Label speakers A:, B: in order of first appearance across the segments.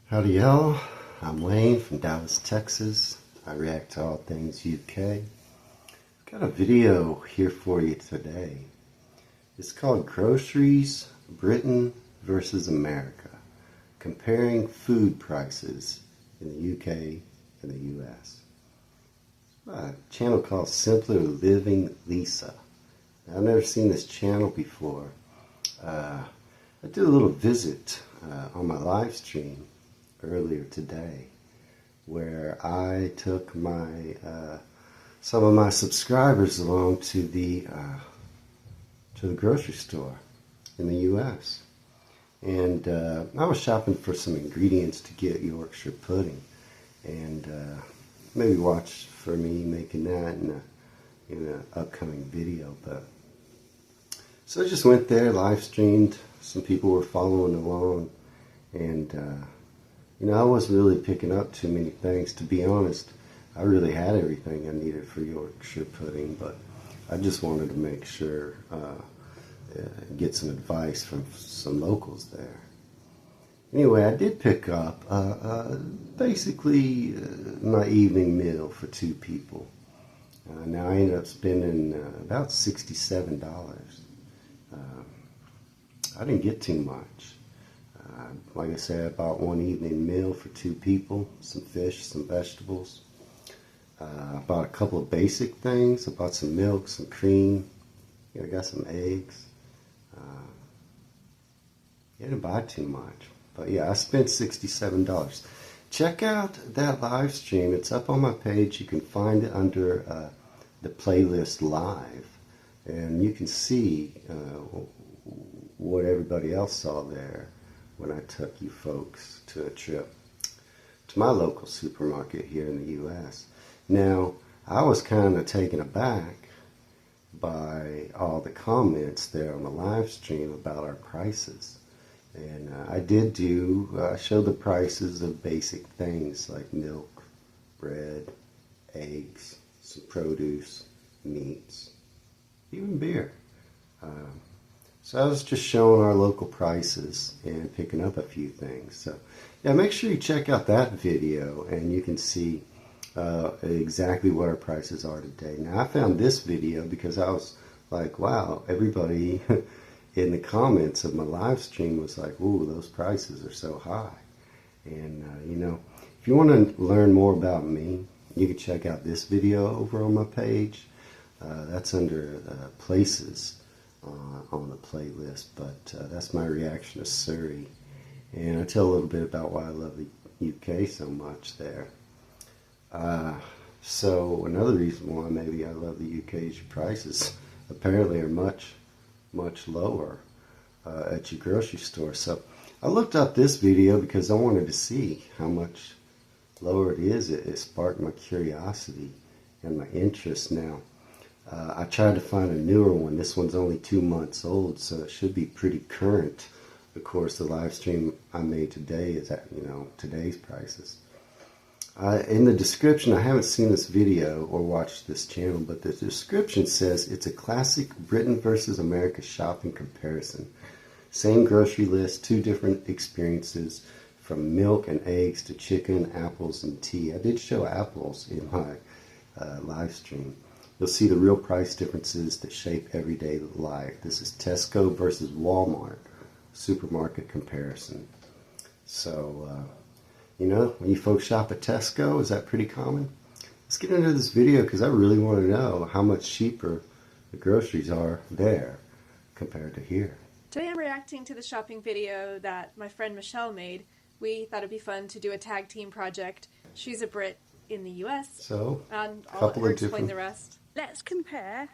A: Howdy y'all, I'm Wayne from Dallas, Texas. I react to all things UK. Got a video here for you today. It's called Groceries, Britain versus America. Comparing food prices in the UK and the US. A channel called Simpler Living Lisa. I've never seen this channel before. I did a little visit on my live stream earlier today where I took my some of my subscribers along to the grocery store in the US, and I was shopping for some ingredients to get Yorkshire pudding, and maybe watch for me making that in an upcoming video. But so I just went there, live streamed. Some people were following along, and I wasn't really picking up too many things. To be honest, I really had everything I needed for Yorkshire pudding, but I just wanted to make sure, get some advice from some locals there. Anyway, I did pick up basically my evening meal for two people. Now I ended up spending about $67. I didn't get too much. Like I said, I bought one evening meal for two people, some fish, some vegetables. I bought a couple of basic things. I bought some milk, some cream. I got some eggs. I didn't buy too much. But yeah, I spent $67. Check out that live stream. It's up on my page. You can find it under the playlist live. And you can see what everybody else saw there when I took you folks to a trip to my local supermarket here in the U.S. Now, I was kind of taken aback by all the comments there on the live stream about our prices. And I did show the prices of basic things like milk, bread, eggs, some produce, meats, even beer. So I was just showing our local prices and picking up a few things. So yeah, make sure you check out that video and you can see exactly what our prices are today. Now I found this video because I was like, wow, everybody in the comments of my live stream was like, ooh, those prices are so high. And if you want to learn more about me, you can check out this video over on my page. That's under places on the playlist, but that's my reaction to Surrey, and I tell a little bit about why I love the UK so much there. So another reason why maybe I love the UK is your prices apparently are much lower at your grocery store. So I looked up this video because I wanted to see how much lower it is. It sparked my curiosity and my interest. Now I tried to find a newer one. This one's only 2 months old, so it should be pretty current. Of course, the live stream I made today is at today's prices. In the description, I haven't seen this video or watched this channel, but the description says it's a classic Britain versus America shopping comparison. Same grocery list, two different experiences, from milk and eggs to chicken, apples, and tea. I did show apples in my live stream. You'll see the real price differences that shape everyday life. This is Tesco versus Walmart supermarket comparison. So, when you folks shop at Tesco, is that pretty common? Let's get into this video because I really want to know how much cheaper the groceries are there compared to here.
B: Today I'm reacting to the shopping video that my friend Michelle made. We thought it'd be fun to do a tag team project. She's a Brit in the US,
A: so
B: and I'll let her explain the rest.
C: Let's compare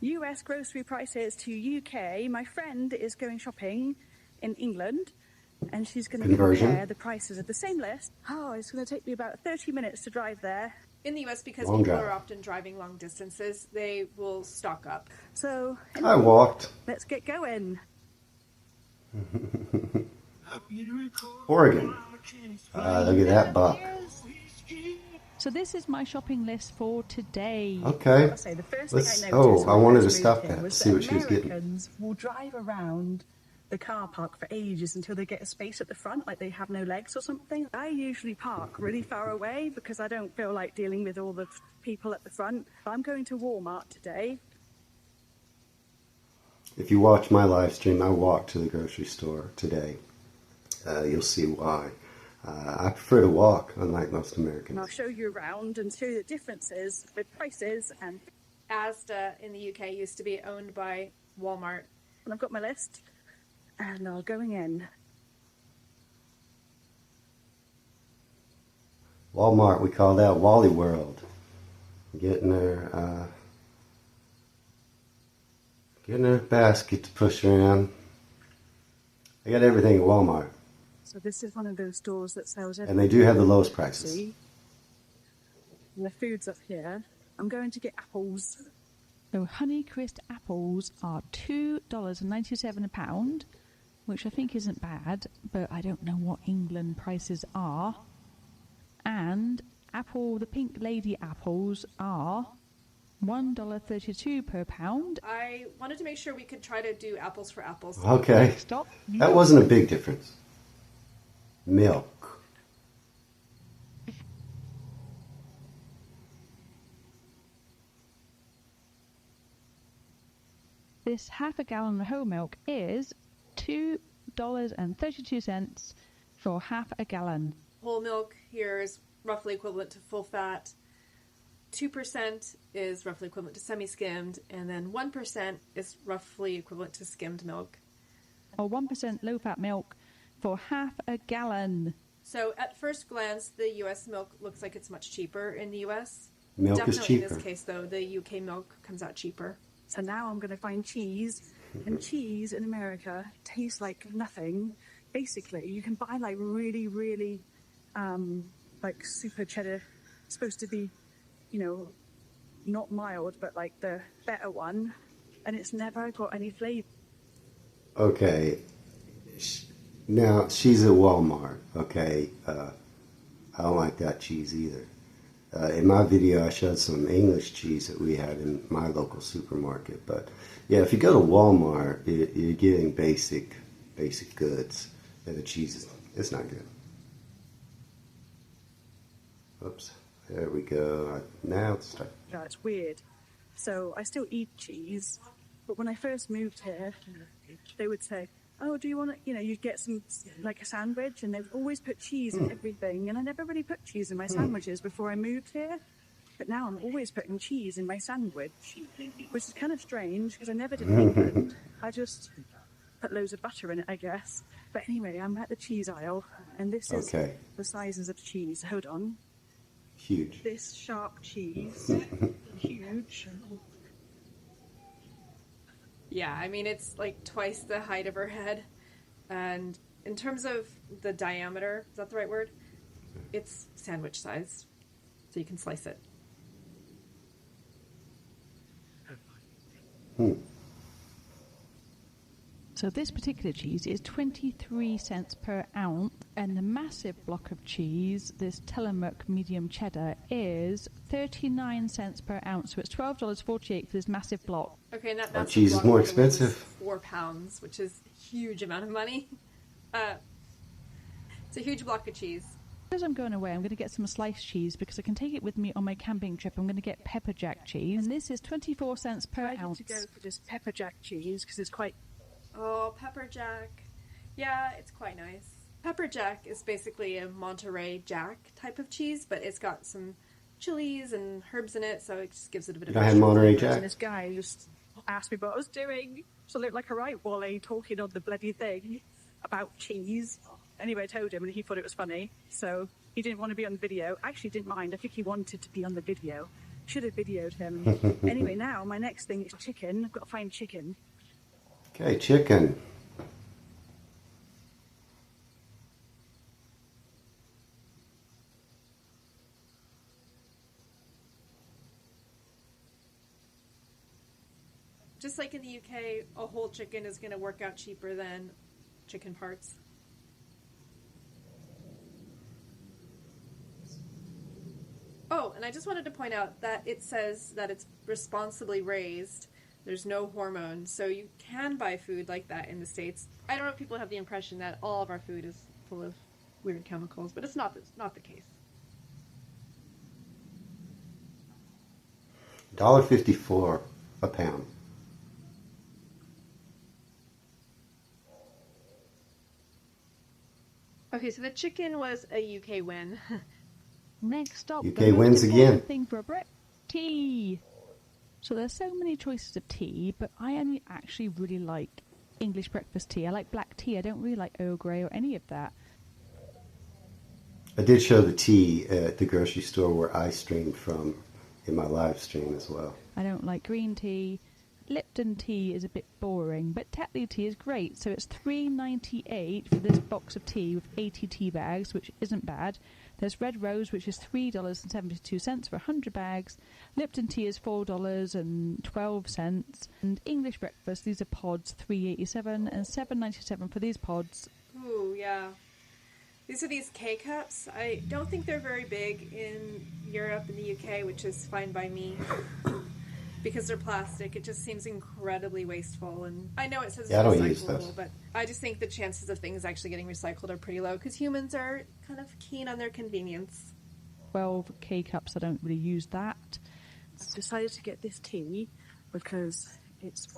C: US grocery prices to UK. My friend is going shopping in England, and she's going to compare the prices of the same list. Oh, it's going to take me about 30 minutes to drive there.
B: In the US, because people are often driving long distances, they will stock up.
C: So,
A: I walked.
C: Let's get going.
A: Oregon. Look at that buck.
C: So this is my shopping list for today.
A: Okay.
C: The first thing I noticed
A: I wanted to stop that, see what she was getting.
C: Americans will drive around the car park for ages until they get a space at the front, like they have no legs or something. I usually park really far away because I don't feel like dealing with all the people at the front. I'm going to Walmart today.
A: If you watch my live stream, I walked to the grocery store today. You'll see why. I prefer to walk, unlike most Americans.
C: And I'll show you around and show you the differences with prices. And
B: Asda in the UK used to be owned by Walmart.
C: I've got my list. And now going in.
A: Walmart, we call that Wally World. Getting their basket to push around. I got everything at Walmart.
C: So this is one of those stores that sells everything.
A: And they do have the lowest prices.
C: And the food's up here. I'm going to get apples. So Honeycrisp apples are $2.97 a pound, which I think isn't bad, but I don't know what England prices are. And the Pink Lady apples are $1.32 per pound.
B: I wanted to make sure we could try to do apples for apples.
A: Okay.
C: Stop.
A: That wasn't a big difference. Milk.
C: This half a gallon of whole milk is $2.32 for half a gallon.
B: Whole milk here is roughly equivalent to full fat. 2% is roughly equivalent to semi-skimmed, and then 1% is roughly equivalent to skimmed milk.
C: Or 1% low-fat milk for half a gallon.
B: So at first glance, the US milk looks like it's much cheaper in the US.
A: Milk
B: Definitely
A: is cheaper.
B: in this case, though, the UK milk comes out cheaper.
C: So now I'm going to find cheese, and cheese in America tastes like nothing. Basically, you can buy like really, really like super cheddar. It's supposed to be, not mild, but like the better one, and it's never got any flavor.
A: Okay. Now, she's at Walmart, okay? I don't like that cheese either. In my video, I showed some English cheese that we had in my local supermarket. But, yeah, if you go to Walmart, you're getting basic goods. And the cheese it's not good. Oops. There we go. Now it's starting.
C: Yeah, it's weird. So I still eat cheese, but when I first moved here, they would say, "Oh, do you want to?" You'd get some like a sandwich, and they'd always put cheese in everything. And I never really put cheese in my sandwiches before I moved here, but now I'm always putting cheese in my sandwich, which is kind of strange because I never did in England. I just put loads of butter in it, I guess. But anyway, I'm at the cheese aisle, and this is the sizes of cheese. Hold on.
A: Huge.
C: This sharp cheese, huge.
B: Yeah, I mean, it's like twice the height of her head. And in terms of the diameter, is that the right word? It's sandwich size, so you can slice it.
C: So this particular cheese is 23 cents per ounce, and the massive block of cheese, this Tillamook medium cheddar, is 39 cents per ounce. So it's $12.48 for this massive block.
B: Okay, and that massive
A: cheese is
B: block
A: more
B: was
A: expensive.
B: 4 pounds, which is a huge amount of money. It's a huge block of cheese.
C: As I'm going away, I'm going to get some sliced cheese because I can take it with me on my camping trip. I'm going to get pepper jack cheese, and this is 24 cents per ounce. I need to go for this pepper jack cheese because it's quite...
B: Oh, pepper jack. Yeah, it's quite nice. Pepper jack is basically a Monterey Jack type of cheese, but it's got some chilies and herbs in it, so it just gives it a bit of
A: I had Monterey Jack.
C: And this guy just asked me what I was doing. So I looked like a right Wally talking on the bloody thing about cheese. Anyway, I told him and he thought it was funny, so he didn't want to be on the video. Actually didn't mind. I think he wanted to be on the video. Should have videoed him. Anyway, now my next thing is chicken. I've got to find chicken.
A: Okay, chicken.
B: Just like in the UK, a whole chicken is going to work out cheaper than chicken parts. Oh, and I just wanted to point out that it says that it's responsibly raised. There's no hormones, so you can buy food like that in the States. I don't know if people have the impression that all of our food is full of weird chemicals, but it's not the case.
A: $1.54 a pound.
B: Okay, so the chicken was a UK win.
C: Next up,
A: UK
C: the most
A: wins
C: important
A: again.
C: thing for a Brit, tea. So there's so many choices of tea, but I only actually really like English breakfast tea. I like black tea. I don't really like Earl Grey or any of that.
A: I did show the tea at the grocery store where I streamed from in my live stream as well.
C: I don't like green tea. Lipton tea is a bit boring, but Tetley tea is great. So it's $3.98 for this box of tea with 80 tea bags, which isn't bad. There's Red Rose, which is $3.72 for 100 bags. Lipton tea is $4.12. And English breakfast, these are pods, $3.87 and $7.97 for these pods.
B: Ooh, yeah. These are these K-cups. I don't think they're very big in Europe and the UK, which is fine by me. Because they're plastic, it just seems incredibly wasteful. And I know it says it's
A: I don't use
B: recyclable,
A: those.
B: but I just think the chances of things actually getting recycled are pretty low because humans are kind of keen on their convenience.
C: 12 K-cups, I don't really use that. I decided to get this tea because it's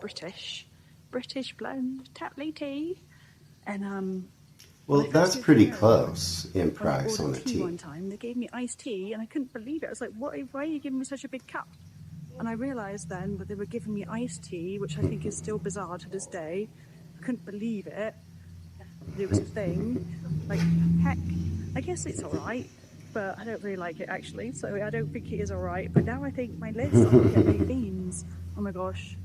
C: British blend Tetley tea. And
A: Well,
C: when I
A: that's
C: first
A: pretty
C: moved to
A: close in
C: When I
A: price on
C: ordered
A: the tea.
C: one time, they gave me iced tea, and I couldn't believe it. I was like, "Why are you giving me such a big cup?" And I realised then that they were giving me iced tea, which I think is still bizarre to this day. I couldn't believe it. It was a thing. Like, heck, I guess it's alright, but I don't really like it actually, so I don't think it is alright. But now I think my list, I'm going to get baked beans. Oh my gosh,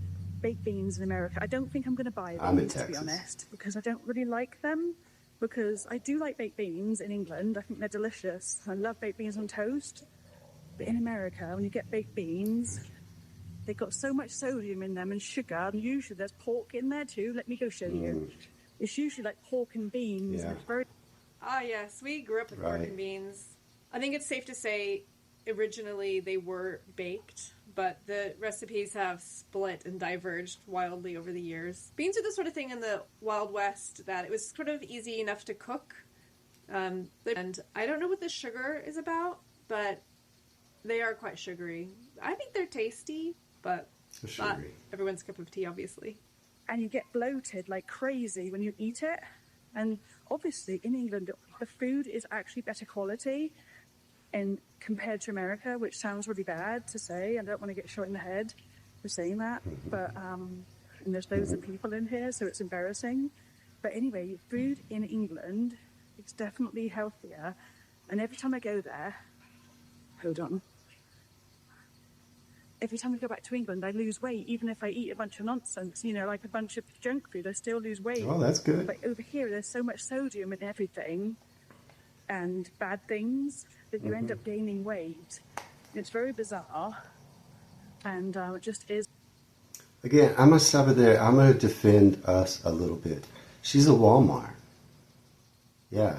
C: baked beans in America. I don't think I'm going to buy
A: I'm in
C: these, to be
A: Texas.
C: honest, because I don't really like them. Because I do like baked beans in England. I think they're delicious. I love baked beans on toast. But in America, when you get baked beans, they've got so much sodium in them and sugar. And usually there's pork in there too. Let me go show you. It's usually like pork and beans.
A: Yeah.
C: And it's very
B: Ah, yes, we grew up with pork
A: Right.
B: and beans. I think it's safe to say originally they were baked, but the recipes have split and diverged wildly over the years. Beans are the sort of thing in the Wild West that it was sort of easy enough to cook. And I don't know what the sugar is about, but they are quite sugary. I think they're tasty, but
A: It's
B: not
A: sugary.
B: everyone's cup of tea, obviously.
C: and you get bloated like crazy when you eat it. And obviously in England, the food is actually better quality and compared to America, which sounds really bad to say. I don't want to get shot in the head for saying that, but and there's loads of people in here, so it's embarrassing. But anyway, food in England is definitely healthier. And every time I go there, hold on. Every time I go back to England, I lose weight. Even if I eat a bunch of nonsense, like a bunch of junk food, I still lose weight.
A: Oh, that's good.
C: But over here, there's so much sodium in everything and bad things that you end up gaining weight. It's very bizarre. And it just is.
A: Again, I'm going to stop it there. I'm going to defend us a little bit. She's a Walmart. Yeah.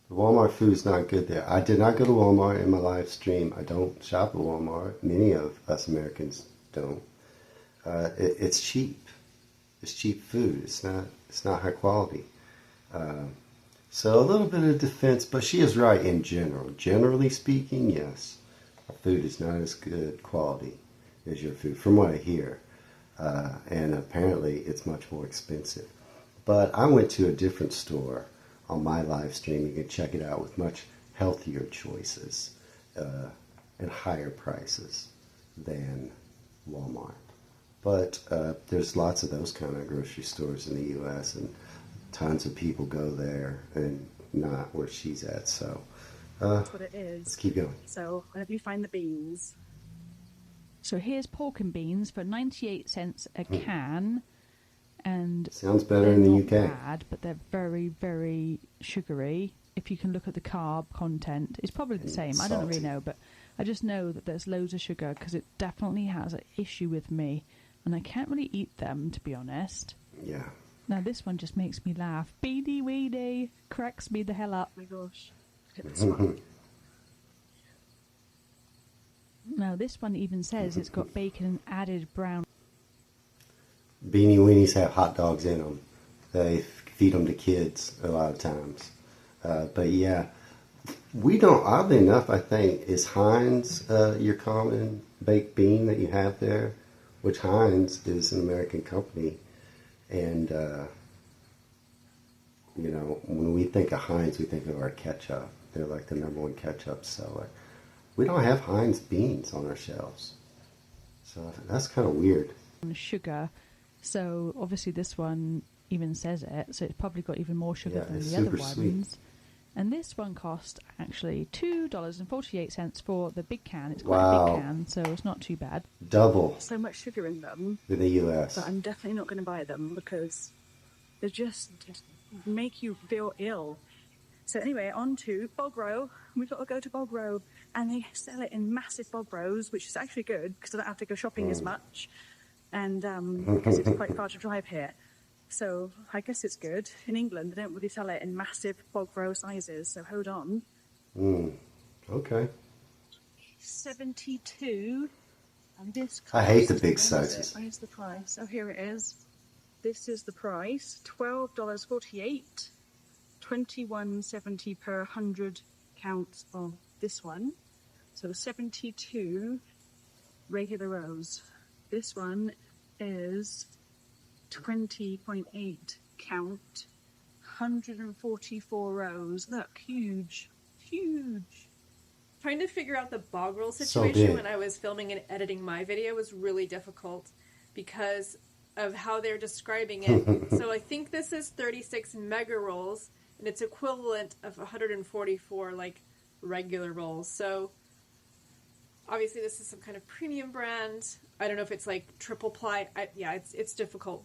A: The Walmart food's not good there. I did not go to Walmart in my live stream. I don't shop at Walmart. Many of us Americans don't. It's cheap. It's cheap food. It's not high quality. So a little bit of defense, but she is right in general. Generally speaking, yes, our food is not as good quality as your food, from what I hear. And apparently it's much more expensive. But I went to a different store on my live stream. You can check it out with much healthier choices and higher prices than Walmart. But there's lots of those kind of grocery stores in the U.S. and tons of people go there and not where she's at. So
C: That's what it
A: let's
C: is.
A: keep going.
C: So whenever you find the beans. So here's pork and beans for 98 cents a can. And
A: Sounds better
C: they're
A: in the
C: not
A: UK.
C: bad, but they're very, very sugary. If you can look at the carb content, it's probably the same. I don't really
A: salty.
C: know, but I just know that there's loads of sugar because it definitely has an issue with me, and I can't really eat them, to be honest.
A: Yeah.
C: Now this one just makes me laugh. Beady weedy cracks me the hell up. Oh my gosh, look at this one. Now this one even says it's got bacon and added brown.
A: Beanie Weenies have hot dogs in them. They feed them to kids a lot of times. But yeah, we don't, oddly enough, I think, is Heinz your common baked bean that you have there? Which Heinz is an American company. And, you know, when we think of Heinz, we think of our ketchup. They're like the #1 ketchup seller. We don't have Heinz beans on our shelves. So that's kind of weird.
D: Sugar. So obviously this one even says it. So it's probably got even more sugar than
A: it's
D: the other
A: super
D: ones.
A: sweet.
D: And this one cost actually $2.48 for the big can. It's quite
A: Wow.
D: a big can, so it's not too bad.
A: Double
C: So much sugar in them,
A: in the U.S.
C: but I'm definitely not going to buy them because they just make you feel ill. So anyway, on to Bog Row. We've got to go to Bog Row, and they sell it in massive Bog Rows, which is actually good because I don't have to go shopping as much, and because it's quite far to drive here. So I guess it's good. In England, they don't really sell it in massive Bog Row sizes, so hold on.
A: Okay.
C: 72, and this
A: I hate the
C: costs-
A: big
C: where is
A: sizes.
C: it? Where's the price? Oh, here it is. This is the price: $12.48, $21.70 per 100 counts of this one. So 72 regular rows. This one is 20.8 count, 144 rows. Look, huge, huge.
B: Trying to figure out the bog roll
A: So
B: situation
A: big.
B: when I was filming and editing my video was really difficult because of how they're describing it. So I think this is 36 mega rolls, and it's equivalent of 144 like regular rolls. So obviously this is some kind of premium brand. I don't know if it's like triple ply. Yeah, it's difficult.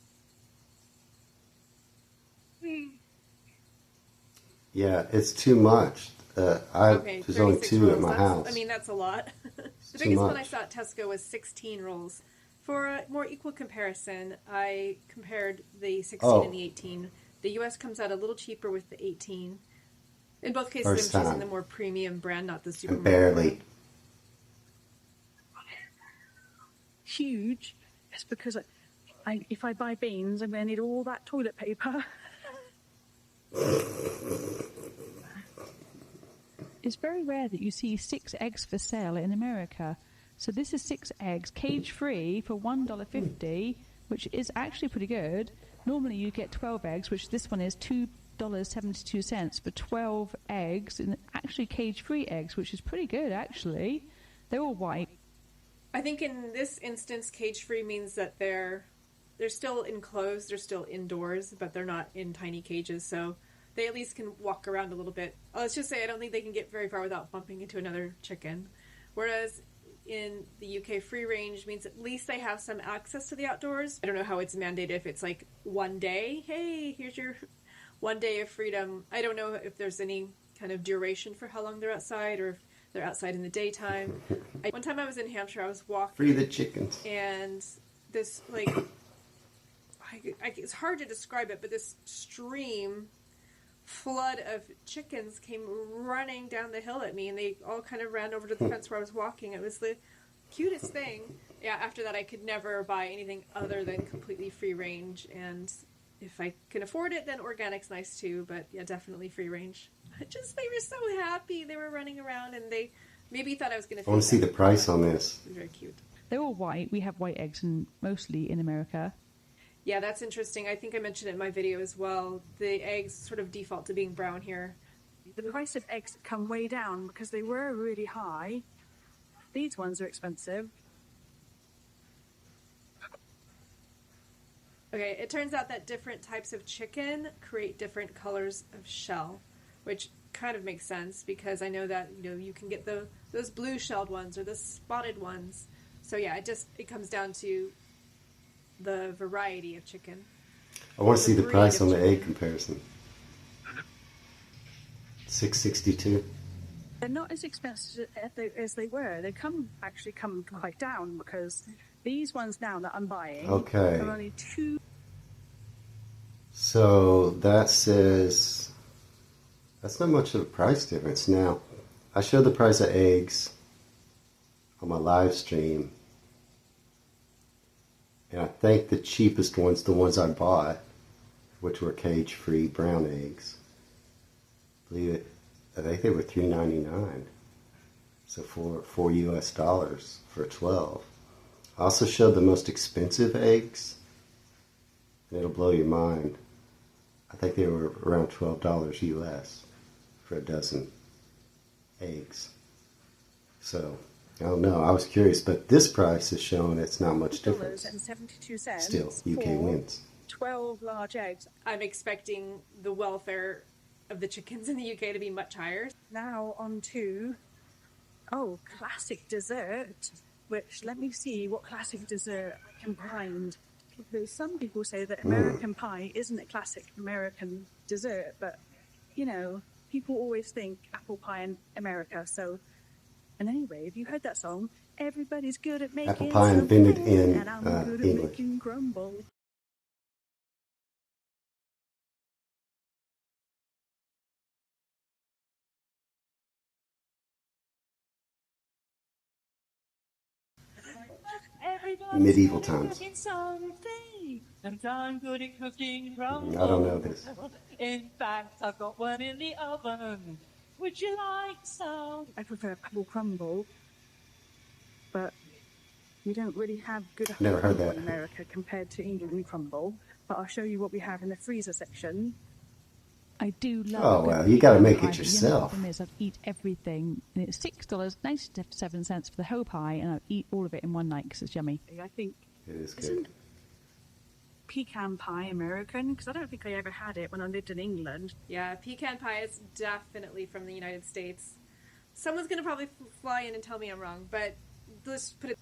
A: Yeah, it's too much. There's only
B: 36
A: two at
B: rolls.
A: my
B: That's-
A: house.
B: I mean, that's a lot. The
A: too
B: biggest one I
A: much.
B: saw at Tesco was 16 rolls. For a more equal comparison, I compared the 16 and the 18. The US comes out a little cheaper with the 18. In both cases,
A: First
B: I'm choosing
A: time.
B: the more premium brand, not the super.
A: Barely.
C: Huge. It's because if I buy beans, I'm going to need all that toilet paper.
D: It's very rare that you see 6 eggs for sale in America. So this is 6 eggs, cage-free, for $1.50, which is actually pretty good. Normally you get 12 eggs, which this one is $2.72 for 12 eggs, and actually cage-free eggs, which is pretty good, actually. They're all white.
B: I think in this instance, cage-free means that they're still enclosed, they're still indoors, but they're not in tiny cages, so they at least can walk around a little bit. Let's just say I don't think they can get very far without bumping into another chicken. Whereas in the UK, free range means at least they have some access to the outdoors. I don't know how it's mandated, if it's like one day, hey, here's your one day of freedom. I don't know if there's any kind of duration for how long they're outside, or if they're outside in the daytime. One time I was in Hampshire, I was walking.
A: Free the chickens.
B: And this, like, it's hard to describe it, but this flood of chickens came running down the hill at me, and they all kind of ran over to the fence where I was walking. It was the cutest thing. Yeah, after that I could never buy anything other than completely free range, and if I can afford it, then organic's nice too, but yeah, definitely free range. They were so happy. They were running around, and they maybe thought I was going to
A: I want to see the price on this.
B: It was very cute.
D: They're all white. We have white eggs mostly in America.
B: Yeah, that's interesting. I think I mentioned it in my video as well. The eggs sort of default to being brown here.
C: The price of eggs come way down because they were really high. These ones are expensive.
B: Okay, it turns out that different types of chicken create different colors of shell, which kind of makes sense because I know that you can get those blue-shelled ones or the spotted ones. So yeah, it comes down to the variety of chicken.
A: I want to see the
B: breed
A: price
B: of
A: on the egg
B: chicken.
A: comparison. $6.62.
C: They're not as expensive as they were. They actually come quite down because these ones now that I'm buying
A: Okay.
C: are only $2.
A: So that says that's not much of a price difference. Now, I showed the price of eggs on my live stream, And I think the cheapest ones, the ones I bought, which were cage-free brown eggs, I think they were $3.99. So four US dollars for 12. I also showed the most expensive eggs, and it'll blow your mind. I think they were around $12 US for a dozen eggs. So, I don't know. I was curious, but this price is showing it's not much difference.
C: $2.72
A: Still, UK
C: for
A: wins.
C: 12 large eggs.
B: I'm expecting the welfare of the chickens in the UK to be much higher.
C: Now on to, classic dessert, which let me see what classic dessert I can find. Because some people say that American pie isn't a classic American dessert, but, you know, people always think apple pie in America, so... And anyway, have you heard that song? Everybody's good at making
A: Apple pie invented in
C: and I'm good at
A: England.
C: making crumble.
A: Medieval times.
E: And I'm good at cooking crumble.
A: I don't know this.
E: In fact, I've got one in the oven. Would you like some?
C: I prefer apple crumble, but we don't really have good apple
A: Never heard
C: crumble
A: that.
C: in America compared to England crumble. But I'll show you what we have in the freezer section.
D: I do love.
A: Oh,
D: a good
A: well, you gotta
D: pecan
A: make
D: pie,
A: it
D: but
A: yourself.
D: The only problem is I'd eat everything, and it's $6.97 for the whole pie, and I'll eat all of it in one night because it's yummy.
C: I think
A: It is good.
C: isn't pecan pie American? Because I don't think I ever had it when I lived in England.
B: Yeah, pecan pie is definitely from the United States. Someone's going to probably fly in and tell me I'm wrong, but let's put it...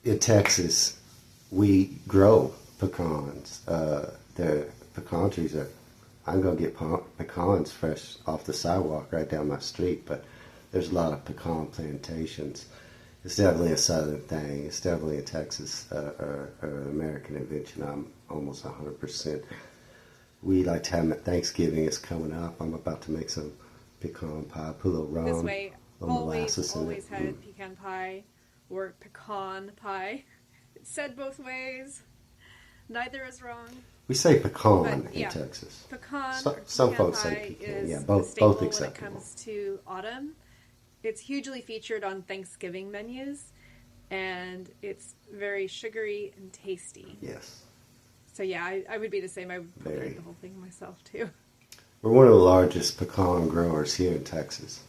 A: In Texas, we grow pecans. The pecan trees are. I'm gonna get pecans fresh off the sidewalk right down my street, but there's a lot of pecan plantations. It's definitely a southern thing. It's definitely a Texas or an American invention. I'm almost 100%. We like to have Thanksgiving. It's coming up. I'm about to make some pecan pie. Put a little rum,
B: This way,
A: a little molasses
B: always
A: in it.
B: had pecan pie or pecan pie. It's said both ways. Neither is wrong.
A: We say pecan
B: But,
A: in
B: yeah.
A: Texas.
B: Pecan
A: Some-
B: or
A: some
B: pecan
A: folks say
B: pie
A: pecan.
B: is
A: Yeah,
B: a
A: both
B: staple when it
A: acceptable.
B: comes to autumn. It's hugely featured on Thanksgiving menus, and it's very sugary and tasty.
A: Yes.
B: So yeah, I would be the same. I would probably
A: Very.
B: eat the whole thing myself too.
A: We're one of the largest pecan growers here in Texas.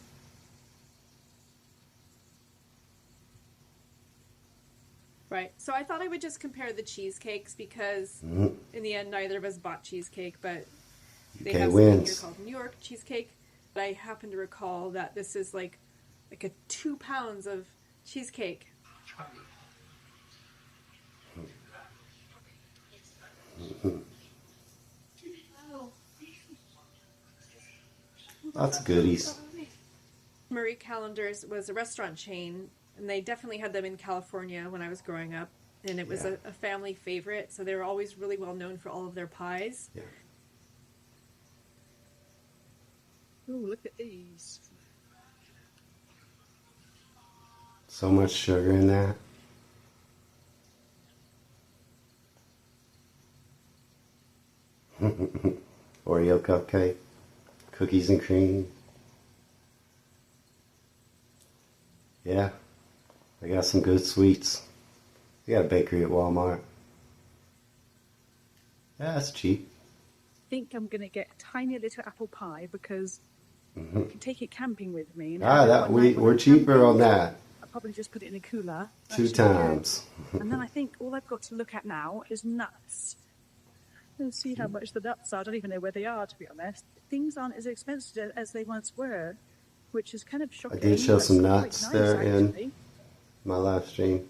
B: Right. So I thought I would just compare the cheesecakes because
A: Mhm.
B: in the end neither of us bought cheesecake, but they
A: UK
B: have something here
A: wins.
B: called New York cheesecake. But I happen to recall that this is like a 2 pounds of cheesecake.
A: Lots of goodies.
B: Marie Callender's was a restaurant chain, and they definitely had them in California when I was growing up. And it was
A: Yeah.
B: a family favorite, so they were always really well known for all of their pies.
A: Yeah.
C: Oh, look at these.
A: So much sugar in that. Oreo cupcake, cookies and cream. Yeah, they got some good sweets. They got a bakery at Walmart. Yeah, that's cheap.
C: I think I'm going to get a tiny little apple pie because I can take it camping with me. And
A: Ah,
C: have it
A: that
C: one night when
A: we're
C: I'm
A: cheaper
C: camping.
A: on that.
C: I'll probably just put it in a cooler. That
A: 2
C: should be good.
A: times.
C: And then I think all I've got to look at now is nuts. Let's see how much the nuts are. I don't even know where they are, to be honest. Things aren't as expensive as they once were, which is kind of shocking.
A: did show
C: but
A: some
C: quite
A: nuts
C: nice,
A: there in-
C: actually.
A: My live stream.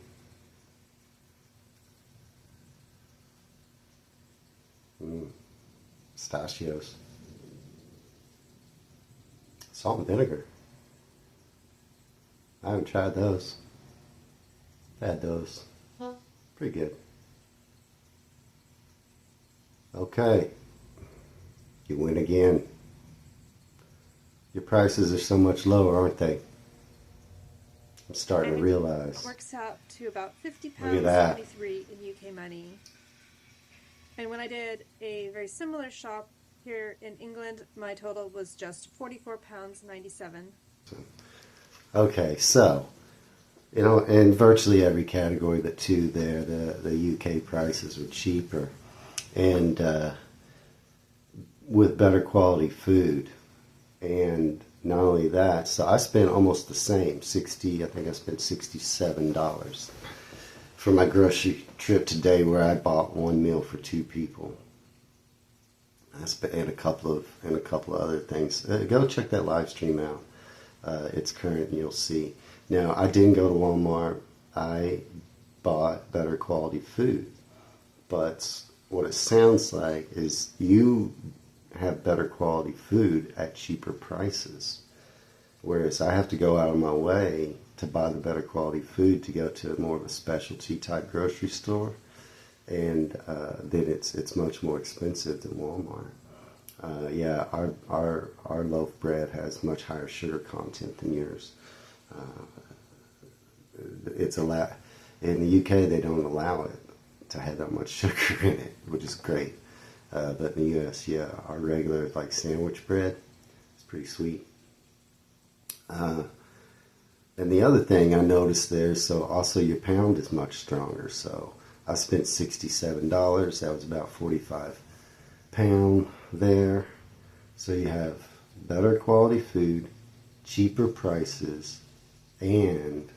A: Pistachios. Salt and vinegar. I haven't tried those. I've had those. Pretty good. Okay. You win again. Your prices are so much lower, aren't they? I'm starting
B: And
A: to realize.
B: it works out to about
A: Look at
B: £50
A: that.
B: 73 in UK money. And when I did a very similar shop here in England, my total was just £44 97.
A: Okay, so, you know, in virtually every category, the two there, the UK prices are cheaper and with better quality food. And not only that, so I spent almost the same, I think I spent $67 for my grocery trip today where I bought one meal for two people. I spent and a couple of other things. Go check that live stream out. It's current and you'll see. Now, I didn't go to Walmart. I bought better quality food. But what it sounds like is you have better quality food at cheaper prices. Whereas I have to go out of my way to buy the better quality food to go to more of a specialty type grocery store. And then it's much more expensive than Walmart. Yeah, our loaf bread has much higher sugar content than yours. It's allowed in the UK. They don't allow it to have that much sugar in it, which is great. But in the US, yeah, our regular like sandwich bread is pretty sweet. And the other thing I noticed there, so also your pound is much stronger. So I spent $67. That was about 45 pound there. So you have better quality food, cheaper prices, and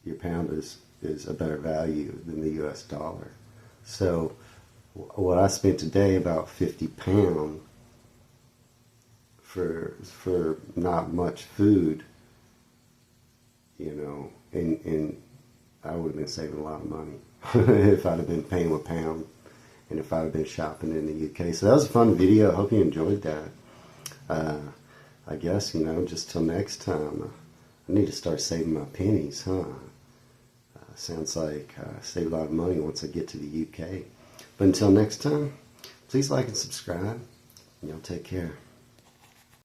A: your pound is a better value than the US dollar. So what I spent today, about 50 pound for not much food, you know, and I would have been saving a lot of money if I'd have been paying a pound and if I'd have been shopping in the UK. So that was a fun video. I hope you enjoyed that. I guess, you know, just till next time, I need to start saving my pennies, huh? Sounds like I save a lot of money once I get to the UK. But until next time, please like and subscribe, and y'all take care.